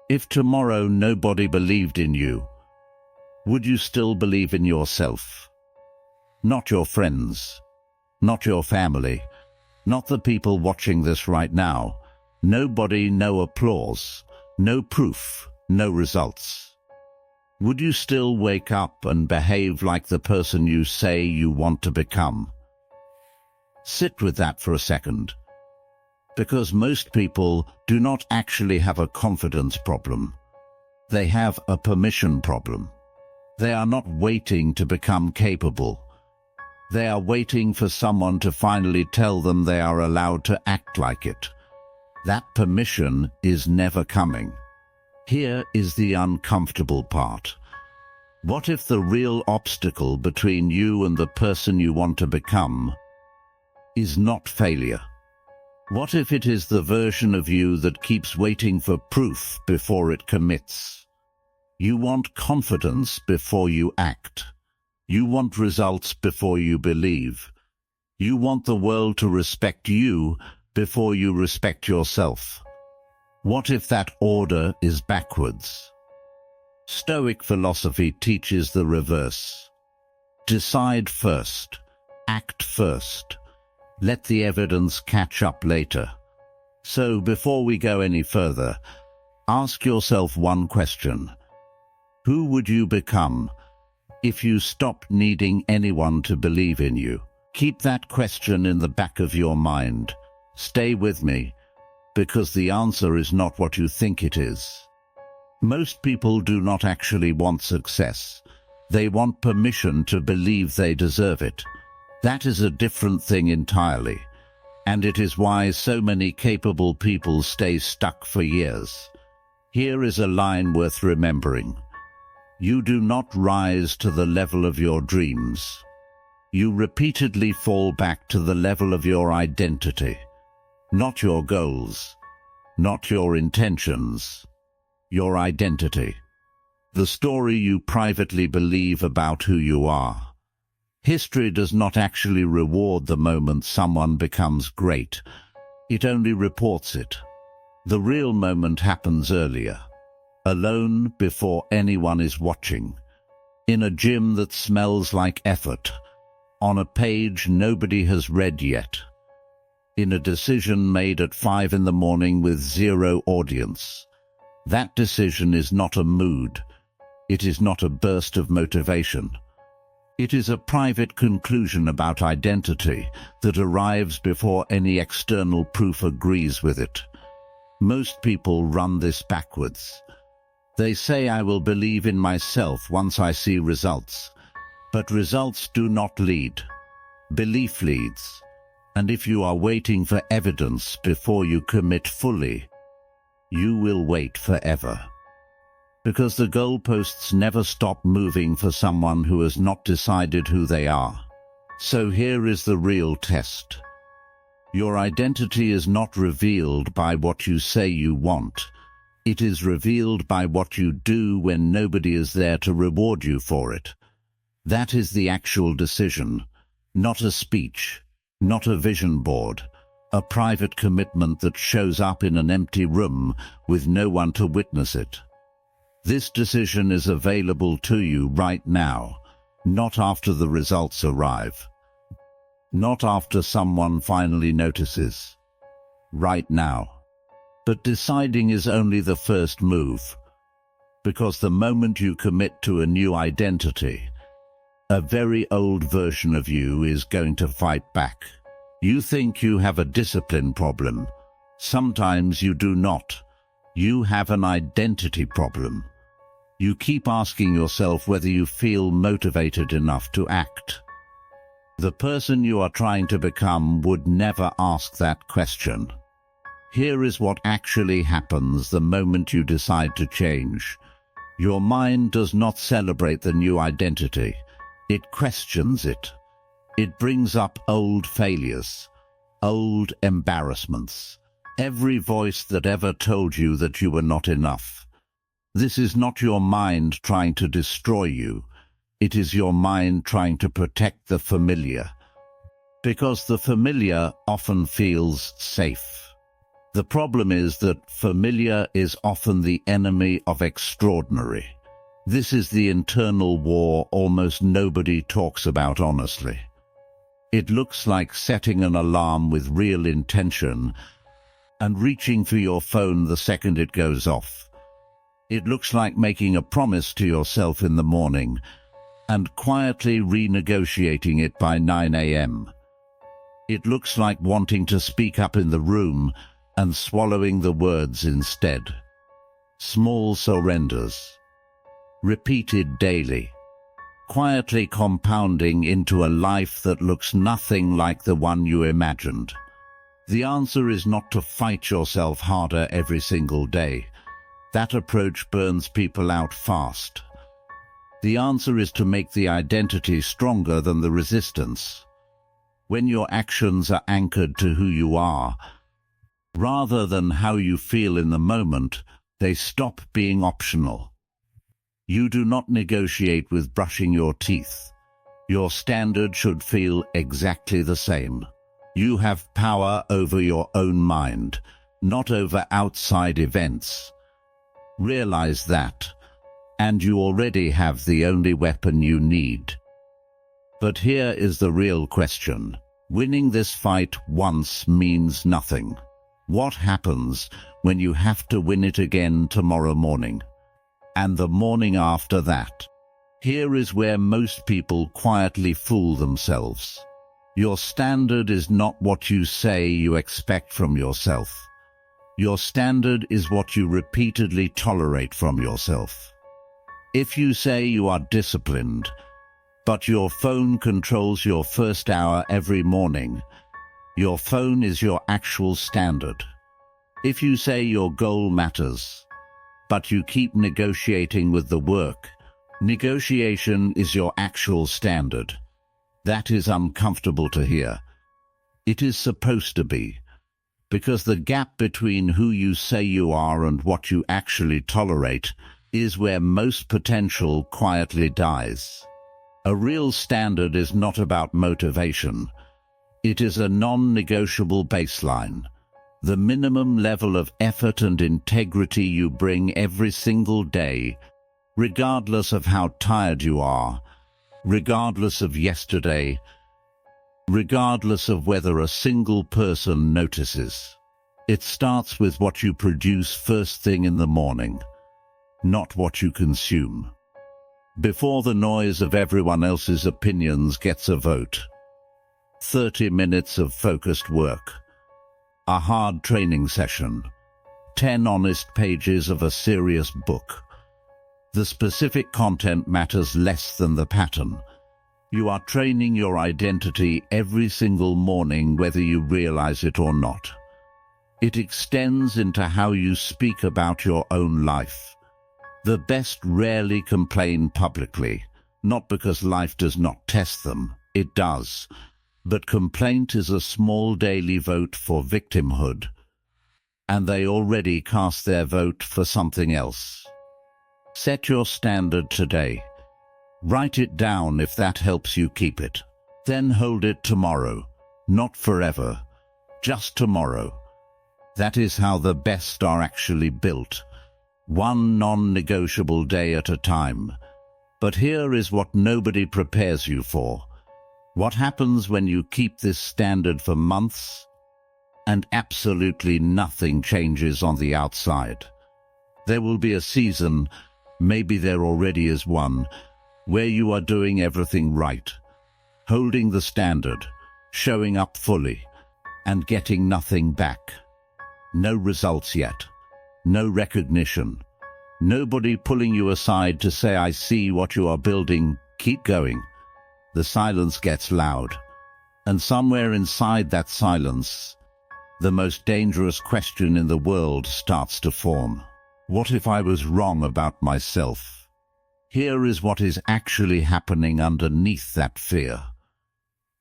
If tomorrow nobody believed in you, would you still believe in yourself? Not your friends, not your family, not the people watching this right now. Nobody, no applause, no proof, no results. Would you still wake up and behave like the person you say you want to become? Sit with that for a second. Because most people do not actually have a confidence problem. They have a permission problem. They are not waiting to become capable. They are waiting for someone to finally tell them they are allowed to act like it. That permission is never coming. Here is the uncomfortable part. What if the real obstacle between you and the person you want to become is not failure? What if it is the version of you that keeps waiting for proof before it commits? You want confidence before you act. You want results before you believe. You want the world to respect you before you respect yourself. What if that order is backwards? Stoic philosophy teaches the reverse. Decide first. Act first. Let the evidence catch up later. So before we go any further, ask yourself one question. Who would you become if you stopped needing anyone to believe in you? Keep that question in the back of your mind. Stay with me, because the answer is not what you think it is. Most people do not actually want success. They want permission to believe they deserve it. That is a different thing entirely, and it is why so many capable people stay stuck for years. Here is a line worth remembering. You do not rise to the level of your dreams. You repeatedly fall back to the level of your identity, not your goals, not your intentions, your identity, the story you privately believe about who you are. History does not actually reward the moment someone becomes great. It only reports it. The real moment happens earlier, alone before anyone is watching, in a gym that smells like effort, on a page nobody has read yet, in a decision made at 5 in the morning with zero audience. That decision is not a mood. It is not a burst of motivation. It is a private conclusion about identity that arrives before any external proof agrees with it. Most people run this backwards. They say, I will believe in myself once I see results. But results do not lead. Belief leads. And if you are waiting for evidence before you commit fully, you will wait forever. Because the goalposts never stop moving for someone who has not decided who they are. So here is the real test. Your identity is not revealed by what you say you want. It is revealed by what you do when nobody is there to reward you for it. That is the actual decision, not a speech, not a vision board, a private commitment that shows up in an empty room with no one to witness it. This decision is available to you right now, not after the results arrive, not after someone finally notices. Right now. But deciding is only the first move, because the moment you commit to a new identity, a very old version of you is going to fight back. You think you have a discipline problem. Sometimes you do not. You have an identity problem. You keep asking yourself whether you feel motivated enough to act. The person you are trying to become would never ask that question. Here is what actually happens the moment you decide to change. Your mind does not celebrate the new identity. It questions it. It brings up old failures, old embarrassments, every voice that ever told you that you were not enough. This is not your mind trying to destroy you. It is your mind trying to protect the familiar. Because the familiar often feels safe. The problem is that familiar is often the enemy of extraordinary. This is the internal war almost nobody talks about honestly. It looks like setting an alarm with real intention and reaching for your phone the second it goes off. It looks like making a promise to yourself in the morning and quietly renegotiating it by 9 a.m. It looks like wanting to speak up in the room and swallowing the words instead. Small surrenders, repeated daily, quietly compounding into a life that looks nothing like the one you imagined. The answer is not to fight yourself harder every single day. That approach burns people out fast. The answer is to make the identity stronger than the resistance. When your actions are anchored to who you are, rather than how you feel in the moment, they stop being optional. You do not negotiate with brushing your teeth. Your standard should feel exactly the same. You have power over your own mind, not over outside events. Realize that, and you already have the only weapon you need. But here is the real question. Winning this fight once means nothing. What happens when you have to win it again tomorrow morning? And the morning after that? Here is where most people quietly fool themselves. Your standard is not what you say you expect from yourself. Your standard is what you repeatedly tolerate from yourself. If you say you are disciplined, but your phone controls your first hour every morning, your phone is your actual standard. If you say your goal matters, but you keep negotiating with the work, negotiation is your actual standard. That is uncomfortable to hear. It is supposed to be, because the gap between who you say you are and what you actually tolerate is where most potential quietly dies. A real standard is not about motivation. It is a non-negotiable baseline, the minimum level of effort and integrity you bring every single day, regardless of how tired you are, regardless of yesterday, regardless of whether a single person notices. It starts with what you produce first thing in the morning, not what you consume. Before the noise of everyone else's opinions gets a vote. 30 minutes of focused work, a hard training session, 10 honest pages of a serious book. The specific content matters less than the pattern. You are training your identity every single morning, whether you realize it or not. It extends into how you speak about your own life. The best rarely complain publicly, not because life does not test them, it does. But complaint is a small daily vote for victimhood, and they already cast their vote for something else. Set your standard today. Write it down if that helps you keep it. Then hold it tomorrow, not forever, just tomorrow. That is how the best are actually built, one non-negotiable day at a time. But here is what nobody prepares you for. What happens when you keep this standard for months and absolutely nothing changes on the outside? There will be a season, maybe there already is one, where you are doing everything right, holding the standard, showing up fully, and getting nothing back. No results yet, no recognition, nobody pulling you aside to say, I see what you are building, keep going. The silence gets loud, and somewhere inside that silence, the most dangerous question in the world starts to form. What if I was wrong about myself? Here is what is actually happening underneath that fear.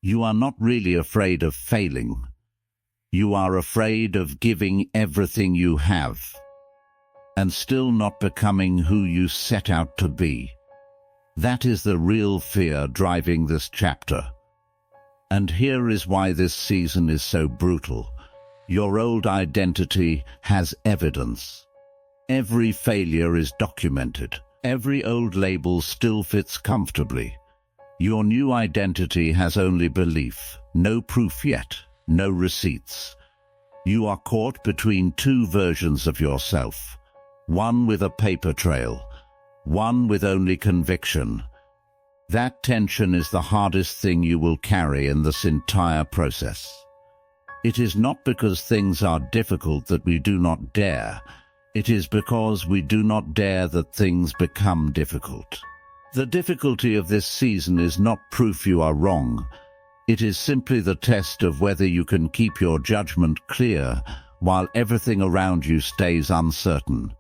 You are not really afraid of failing. You are afraid of giving everything you have, and still not becoming who you set out to be. That is the real fear driving this chapter. And here is why this season is so brutal. Your old identity has evidence. Every failure is documented. Every old label still fits comfortably. Your new identity has only belief, no proof yet, no receipts. You are caught between two versions of yourself, one with a paper trail, one with only conviction. That tension is the hardest thing you will carry in this entire process. It is not because things are difficult that we do not dare. It is because we do not dare that things become difficult. The difficulty of this season is not proof you are wrong. It is simply the test of whether you can keep your judgment clear while everything around you stays uncertain.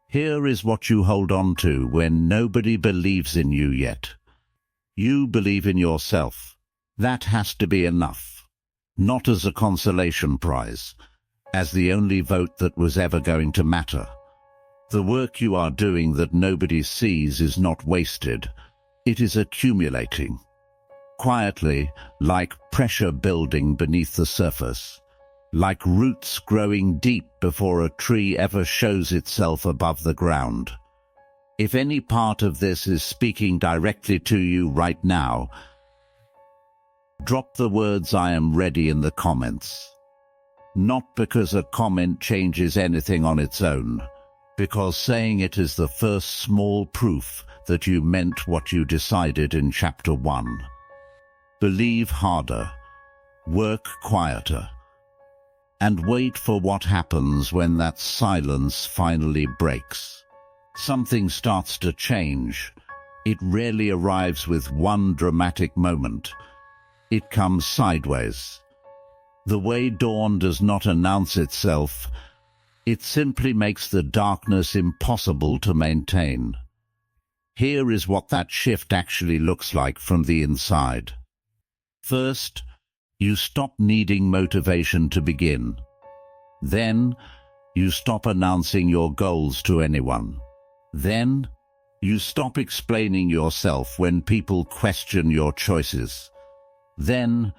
Here is what you hold on to when nobody believes in you yet. You believe in yourself. That has to be enough. Not as a consolation prize, as the only vote that was ever going to matter. The work you are doing that nobody sees is not wasted. It is accumulating. Quietly, like pressure building beneath the surface. Like roots growing deep before a tree ever shows itself above the ground. If any part of this is speaking directly to you right now, drop the words "I am ready" in the comments. Not because a comment changes anything on its own, because saying it is the first small proof that you meant what you decided in chapter 1. Believe harder, work quieter, and wait for what happens when that silence finally breaks. Something starts to change. It rarely arrives with one dramatic moment. It comes sideways. The way dawn does not announce itself, it simply makes the darkness impossible to maintain. Here is what that shift actually looks like from the inside. First, you stop needing motivation to begin. Then, you stop announcing your goals to anyone. Then, you stop explaining yourself when people question your choices. Then,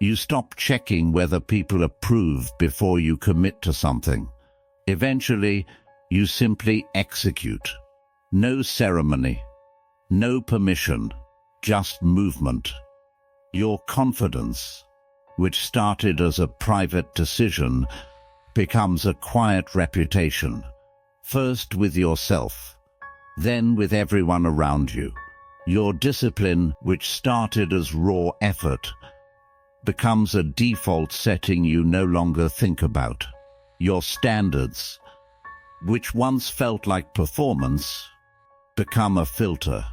you stop checking whether people approve before you commit to something. Eventually, you simply execute. No ceremony, no permission, just movement. Your confidence, which started as a private decision, becomes a quiet reputation, first with yourself, then with everyone around you. Your discipline, which started as raw effort, becomes a default setting you no longer think about. Your standards, which once felt like performance, become a filter.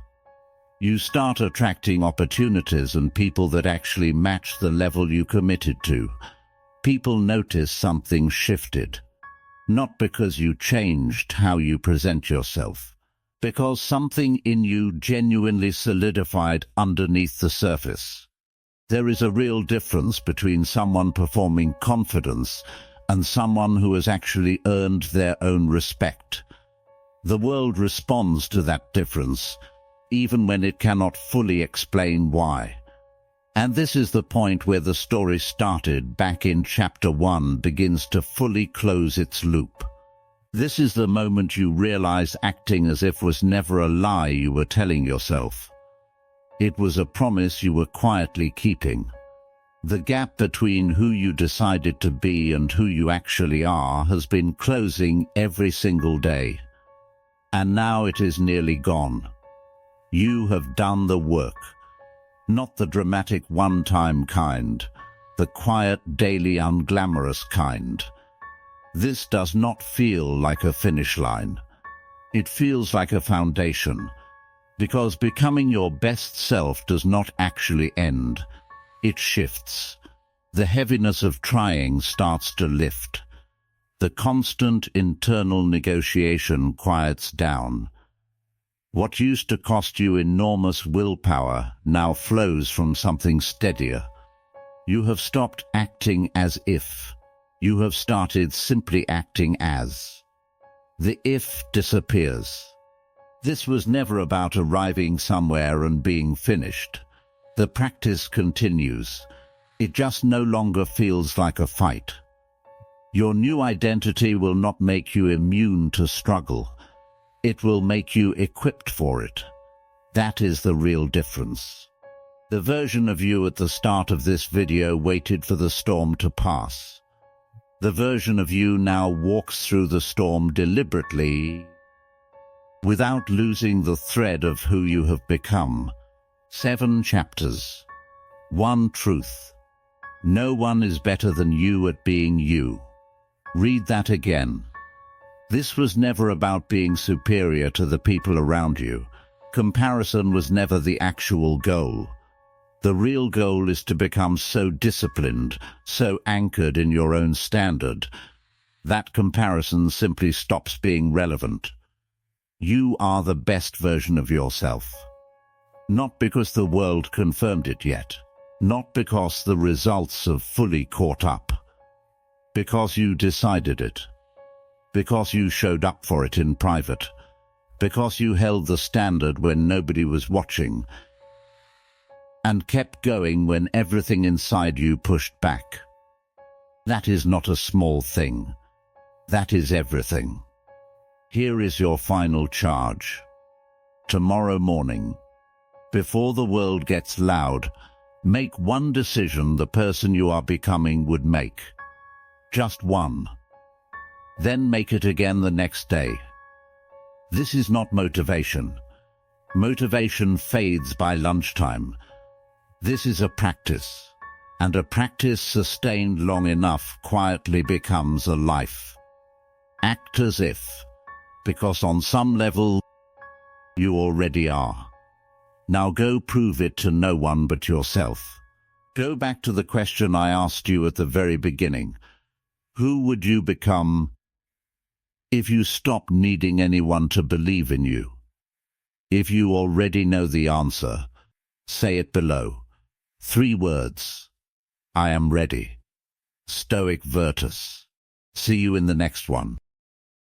You start attracting opportunities and people that actually match the level you committed to. People notice something shifted, not because you changed how you present yourself, because something in you genuinely solidified underneath the surface. There is a real difference between someone performing confidence and someone who has actually earned their own respect. The world responds to that difference, even when it cannot fully explain why. And this is the point where the story started back in chapter 1 begins to fully close its loop. This is the moment you realize acting as if was never a lie you were telling yourself. It was a promise you were quietly keeping. The gap between who you decided to be and who you actually are has been closing every single day. And now it is nearly gone. You have done the work. Not the dramatic one-time kind, the quiet, daily, unglamorous kind. This does not feel like a finish line. It feels like a foundation, because becoming your best self does not actually end. It shifts. The heaviness of trying starts to lift. The constant internal negotiation quiets down. What used to cost you enormous willpower now flows from something steadier. You have stopped acting as if. You have started simply acting as. The if disappears. This was never about arriving somewhere and being finished. The practice continues. It just no longer feels like a fight. Your new identity will not make you immune to struggle. It will make you equipped for it. That is the real difference. The version of you at the start of this video waited for the storm to pass. The version of you now walks through the storm deliberately, without losing the thread of who you have become. 7 chapters. 1 truth. No one is better than you at being you. Read that again. This was never about being superior to the people around you. Comparison was never the actual goal. The real goal is to become so disciplined, so anchored in your own standard, that comparison simply stops being relevant. You are the best version of yourself. Not because the world confirmed it yet. Not because the results have fully caught up. Because you decided it. Because you showed up for it in private. Because you held the standard when nobody was watching, and kept going when everything inside you pushed back. That is not a small thing. That is everything. Here is your final charge. Tomorrow morning, before the world gets loud, make one decision the person you are becoming would make. Just one. Then make it again the next day. This is not motivation. Motivation fades by lunchtime. This is a practice, and a practice sustained long enough quietly becomes a life. Act as if, because on some level, you already are. Now go prove it to no one but yourself. Go back to the question I asked you at the very beginning. Who would you become if you stopped needing anyone to believe in you? If you already know the answer, say it below. 3 words. I am ready. Stoic Virtus. See you in the next one.